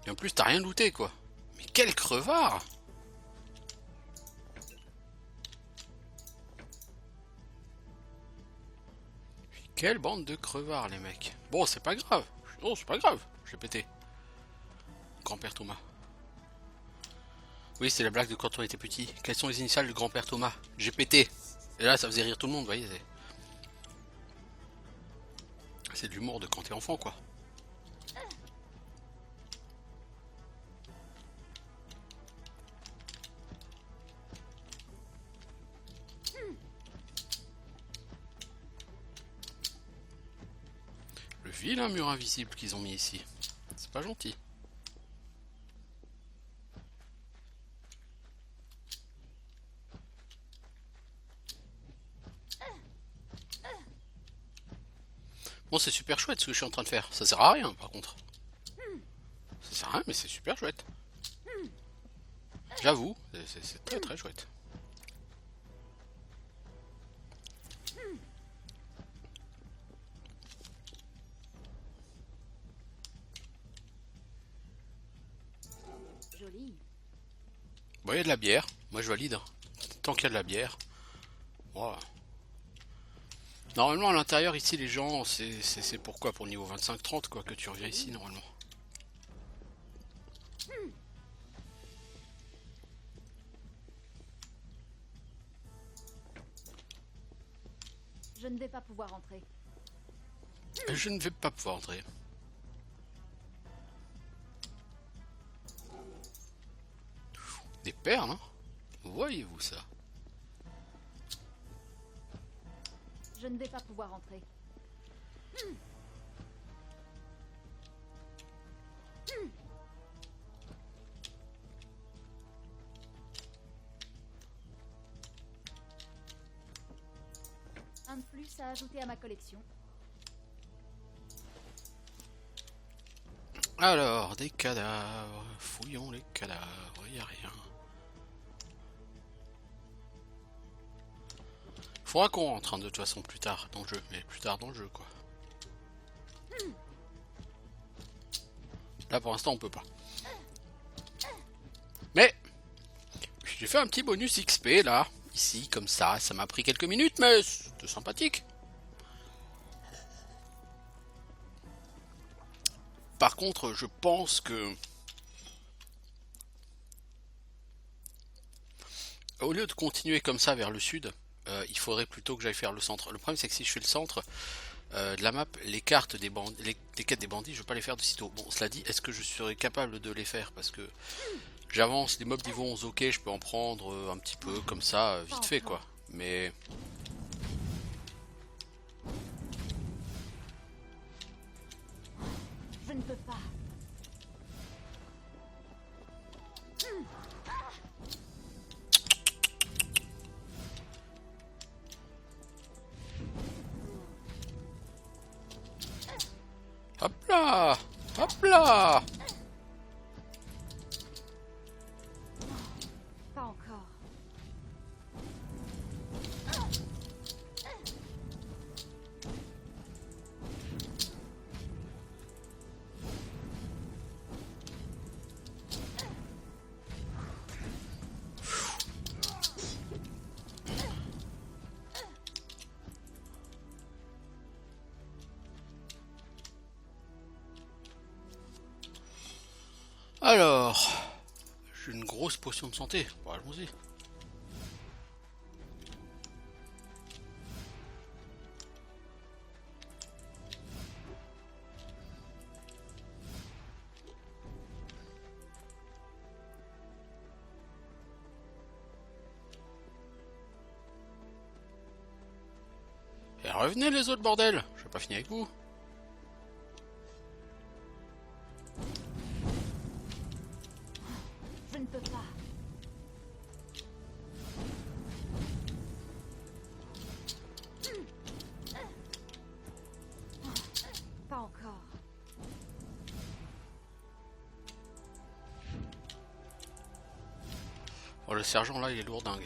A: Et en plus, t'as rien looté quoi. Mais quel crevard! Quelle bande de crevards les mecs. Bon, c'est pas grave. Oh, c'est pas grave. J'ai pété. Grand-père Thomas. Oui, c'est la blague de quand on était petit. Quelles sont les initiales du grand-père Thomas? J'ai pété. Et là, ça faisait rire tout le monde, vous voyez. C'est de l'humour de quand t'es enfant, quoi. Le vilain mur invisible qu'ils ont mis ici. C'est pas gentil. Bon, c'est super chouette ce que je suis en train de faire. Ça sert à rien, par contre. Ça sert à rien, mais c'est super chouette. J'avoue, c'est très très chouette.
B: Joli.
A: Bon, il y a de la bière. Moi, je valide. Tant qu'il y a de la bière. Wow. Normalement, à l'intérieur, ici, les gens, c'est pourquoi? Pour le niveau 25-30, quoi, que tu reviens ici, normalement.
B: Je ne vais pas pouvoir entrer.
A: Je ne vais pas pouvoir entrer. Des perles, hein? Voyez-vous ça?
B: Je ne vais pas pouvoir entrer. Un de plus à ajouter à ma collection.
A: Alors, des cadavres. Fouillons les cadavres. Y a rien. Faudra qu'on rentre hein, de toute façon plus tard dans le jeu. Mais plus tard dans le jeu quoi. Là pour l'instant on peut pas. Mais j'ai fait un petit bonus XP là. Ici comme ça. Ça m'a pris quelques minutes mais c'était sympathique. Par contre, je pense que au lieu de continuer comme ça vers le sud, il faudrait plutôt que j'aille faire le centre. Le problème c'est que si je fais le centre de la map, les cartes des bandits, les quêtes des bandits, je vais pas les faire de sitôt. Bon, cela dit, est-ce que je serais capable de les faire? Parce que j'avance, les mobs niveau 11, ok, je peux en prendre un petit peu comme ça, vite fait quoi. Mais
B: Je ne peux pas.
A: hop là, hop là.
B: Pas encore.
A: Alors, j'ai une grosse potion de santé. Bon, allons-y. Et revenez les autres bordel. Je vais pas finir avec vous.
B: Je ne peux pas. Pas encore.
A: Oh, le sergent là il est lourdingue.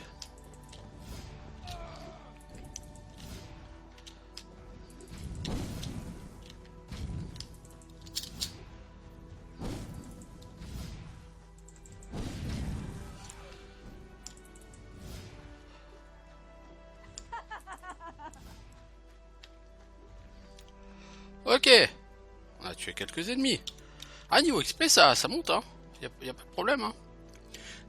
A: Ok, on a tué quelques ennemis. Ah, niveau XP, ça monte, hein. Y a pas de problème, hein.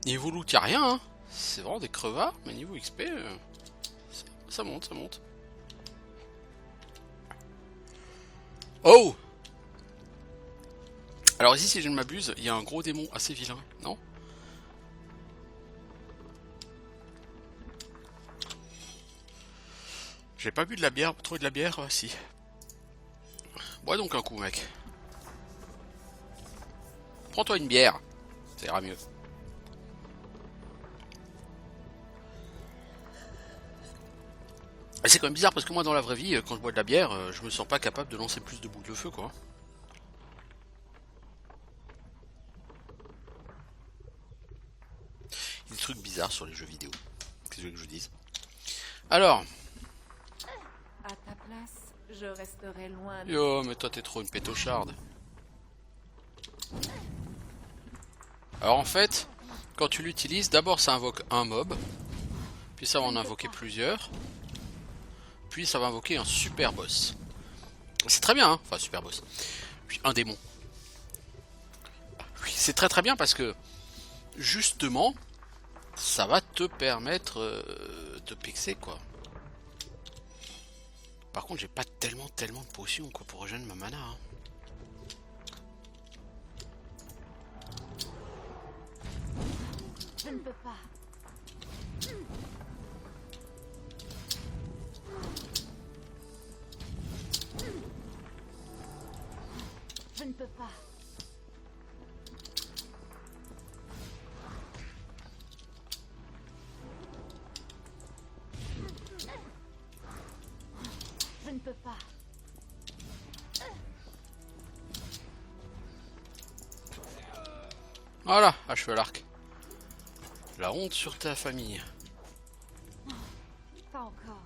A: Niveau loot, y'a rien, hein. C'est vraiment des crevards, mais niveau XP, ça monte, ça monte. Oh! Alors ici, si je ne m'abuse, il y a un gros démon assez vilain, non? J'ai pas bu de la bière, trop de la bière, si. Bois donc un coup, mec. Prends-toi une bière. Ça ira mieux. C'est quand même bizarre parce que moi dans la vraie vie, quand je bois de la bière, je me sens pas capable de lancer plus de boules de feu quoi. Il y a des trucs bizarres sur les jeux vidéo. Qu'est-ce que tu veux que je vous dise? Alors.
G: À ta place, je resterai loin.
A: Yo, mais toi t'es trop une pétocharde. Alors en fait, quand tu l'utilises, d'abord ça invoque un mob, puis ça va en invoquer plusieurs, puis ça va invoquer un super boss. C'est très bien, hein, enfin super boss. Puis un démon. Oui, c'est très très bien parce que justement, ça va te permettre de pixer quoi. Par contre, j'ai pas tellement de potions quoi pour rejoindre ma mana. Hein.
B: Je ne peux pas. Je ne peux pas. Je ne peux pas.
A: Voilà, à cheveux à l'arc. La honte sur ta famille.
B: Pas encore.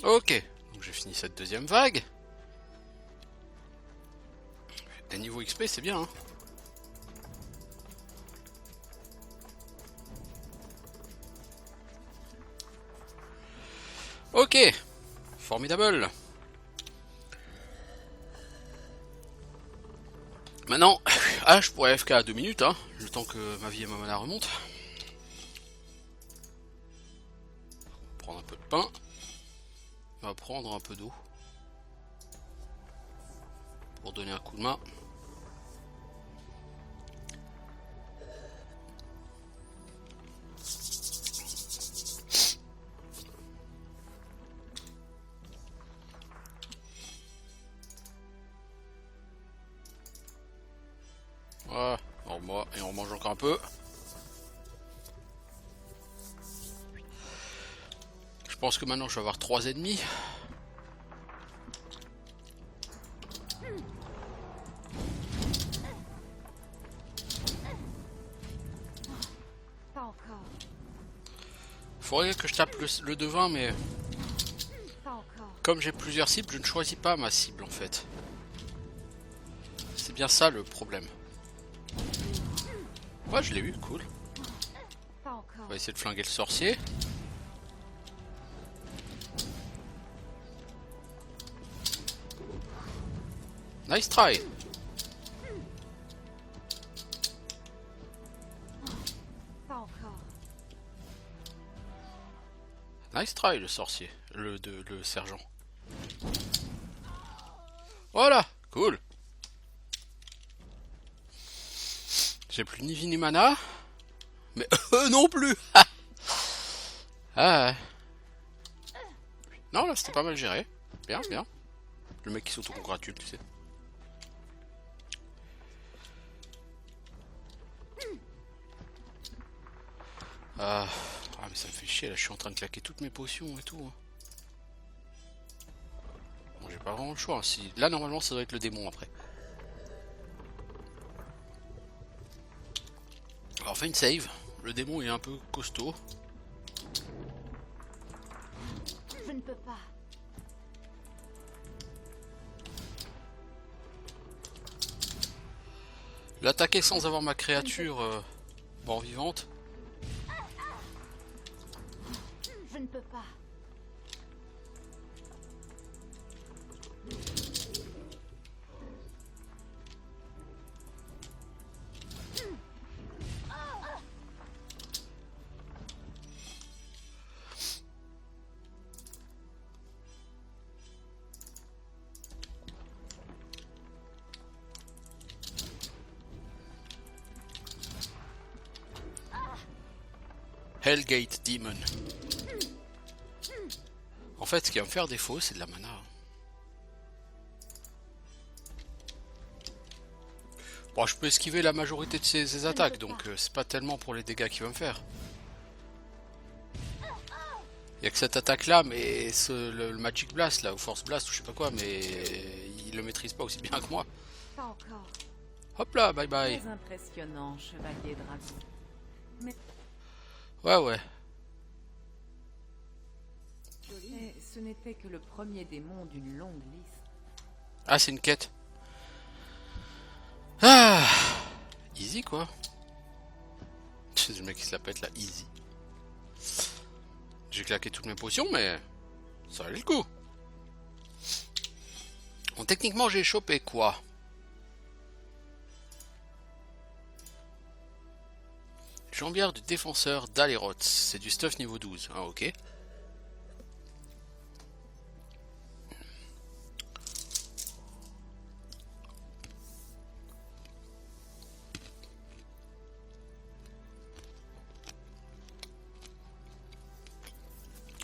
A: Ok, donc j'ai fini cette deuxième vague. Et niveau XP, c'est bien, hein. Ok, formidable. Maintenant, je pourrais FK à 2 minutes, hein, le temps que ma vie et ma mana remontent. Prendre un peu de pain. On va prendre un peu d'eau. Pour donner un coup de main. Voilà, et on mange encore un peu. Je pense que maintenant je vais avoir 3 ennemis.
B: Pas encore.
A: Faudrait que je tape le devin, mais
B: Pas encore.
A: comme j'ai plusieurs cibles, je ne choisis pas ma cible en fait. C'est bien ça le problème. Ouais, je l'ai eu, cool.
B: Pas encore.
A: On va essayer de flinguer le sorcier. Nice try.
B: Pas encore.
A: Nice try le sorcier. Le sergent. Voilà, cool. J'ai plus ni vie ni mana. Mais eux non plus. Ah. Non, là c'était pas mal géré. Bien, bien. Le mec qui s'auto-congratule, tu sais. Ah, mais ça me fait chier là, je suis en train de claquer toutes mes potions et tout. Bon, j'ai pas vraiment le choix. Si... Là, normalement, ça doit être le démon après. Alors, on fait une save. Le démon est un peu costaud.
B: Je ne peux pas.
A: L'attaquer sans avoir ma créature mort vivante.
B: Je ne peux pas.
A: Hellgate Demon. En fait, ce qui va me faire défaut, c'est de la mana. Bon, je peux esquiver la majorité de ses attaques, donc c'est pas tellement pour les dégâts qu'il va me faire. Il y a que cette attaque-là, mais le Magic Blast, là, ou Force Blast, ou je sais pas quoi, mais il le maîtrise pas aussi bien que moi.
B: Pas encore.
A: Hop là, bye bye.
G: Très impressionnant, chevalier dragon. Mais
A: Ouais.
G: ce n'était que le premier démon d'une longue liste.
A: Ah, c'est une quête. Ah, easy quoi. C'est le mec qui se la pète là, easy. J'ai claqué toutes mes potions, mais ça valait le coup. Bon, techniquement, j'ai chopé quoi? Jambière du défenseur d'Aleroth. C'est du stuff niveau 12. Ah, ok.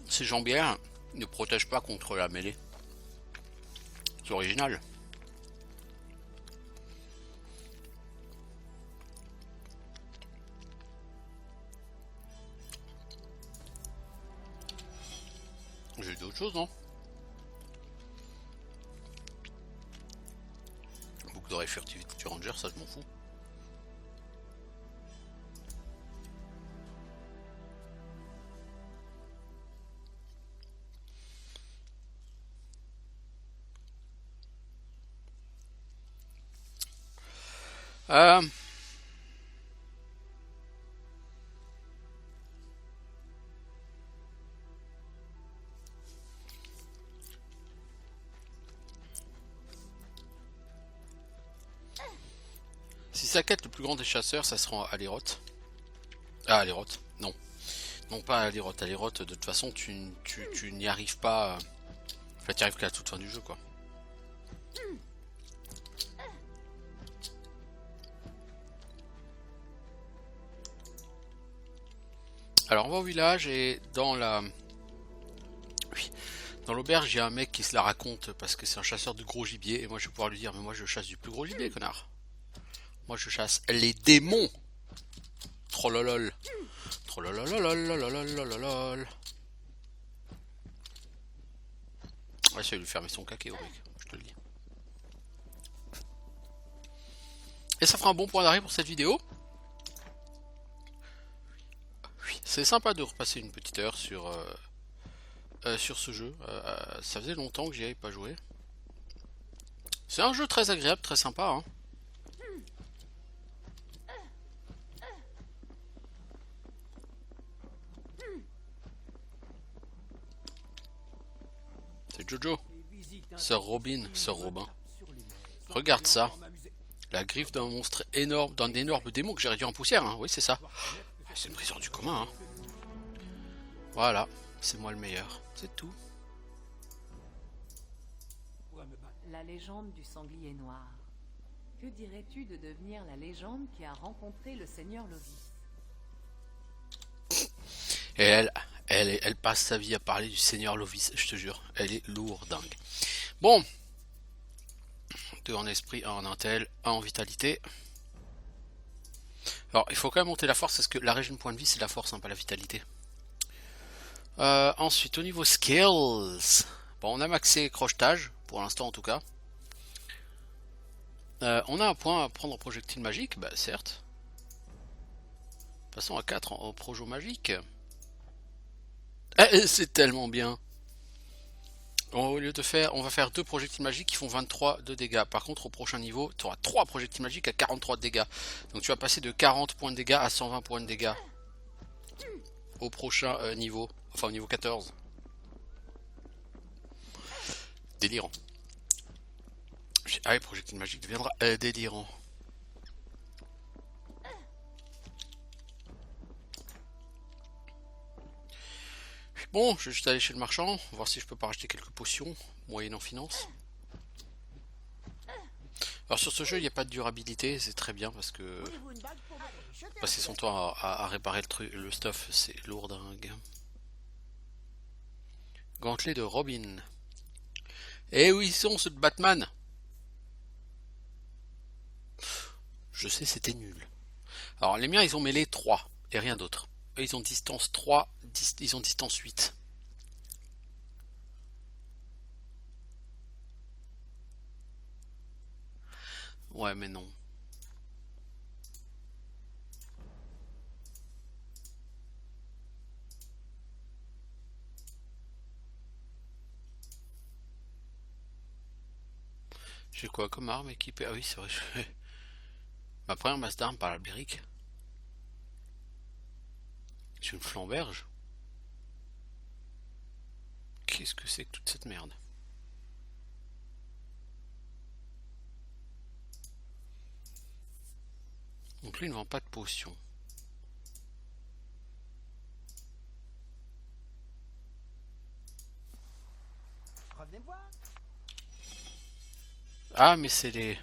A: Ces jambières ne protègent pas contre la mêlée. C'est original. J'ai eu d'autres choses, non? Boucle d'oreille furtivité du ranger, ça je m'en fous. Euh... Si sa quête le plus grand des chasseurs, ça sera à Aléroth. Ah, Aléroth, non. Non, pas à Aléroth. Aléroth, de toute façon, tu n'y arrives pas. Enfin, tu n'y arrives qu'à la toute fin du jeu, quoi. Alors, on va au village et dans la... Oui. Dans l'auberge, il y a un mec qui se la raconte parce que c'est un chasseur de gros gibier. Et moi, je vais pouvoir lui dire, mais moi, je chasse du plus gros gibier, connard. Moi, je chasse les démons. Trollolol. Trollololololololololol. Ouais, ça va lui fermer son caquet au mec, je te le dis. Et ça fera un bon point d'arrêt pour cette vidéo. Oui, c'est sympa de repasser une petite heure sur ce jeu. Ça faisait longtemps que j'y avais pas joué. C'est un jeu très agréable, très sympa, hein. C'est Jojo, Sir Robin, Sir Robin. Regarde ça. La griffe d'un monstre énorme, d'un énorme démon que j'ai réduit en poussière, hein. Oui, c'est ça. C'est une prison du commun, hein. Voilà, c'est moi le meilleur. C'est tout.
G: La légende du sanglier noir. Que dirais-tu de devenir la légende qui a rencontré le seigneur Lovis?
A: Et elle passe sa vie à parler du seigneur Lovis, je te jure. Elle est lourdingue. Bon. 2 en esprit, 1 en intel, 1 en vitalité. Alors, il faut quand même monter la force, parce que la régène point de vie, c'est la force, hein, pas la vitalité. Ensuite, au niveau skills. Bon, on a maxé crochetage, pour l'instant en tout cas. On a un point à prendre en projectile magique, bah certes. Passons à 4 en projo magique. C'est tellement bien. Au lieu de faire, on va faire 2 projectiles magiques qui font 23 de dégâts. Par contre, au prochain niveau, tu auras 3 projectiles magiques à 43 de dégâts. Donc tu vas passer de 40 points de dégâts à 120 points de dégâts. Au prochain niveau. Enfin, au niveau 14. Délirant. Ah oui, projectile magique deviendra délirant. Bon, je vais juste aller chez le marchand, voir si je peux pas racheter quelques potions, moyennant finance. Alors sur ce jeu, il n'y a pas de durabilité, c'est très bien parce que passer son temps à réparer le stuff, c'est lourdingue. Gantelet de Robin. Eh oui, ils sont ceux de Batman. Je sais, c'était nul. Alors les miens, ils ont mêlé 3 et rien d'autre. Eux, ils ont distance 3, ils ont distance 8. Ouais, mais non. J'ai quoi comme arme équipée? Ah oui, c'est vrai. Ma première masse d'armes par la Bérique. C'est une flamberge. Qu'est-ce que c'est que toute cette merde? Donc lui, il ne vend pas de potions.
H: Revenez me voir.
A: Ah, mais c'est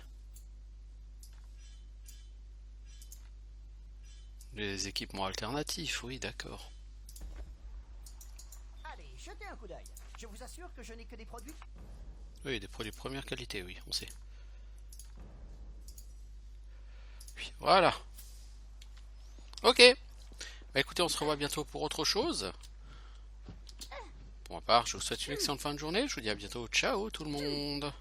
A: les équipements alternatifs, oui, d'accord.
H: Allez, jetez un coup d'œil. Je vous assure que je n'ai que des produits.
A: Oui, des produits de première qualité, oui, on sait. Oui, voilà. Ok. Bah écoutez, on se revoit bientôt pour autre chose. Pour ma part, je vous souhaite une excellente fin de journée. Je vous dis à bientôt. Ciao tout le monde.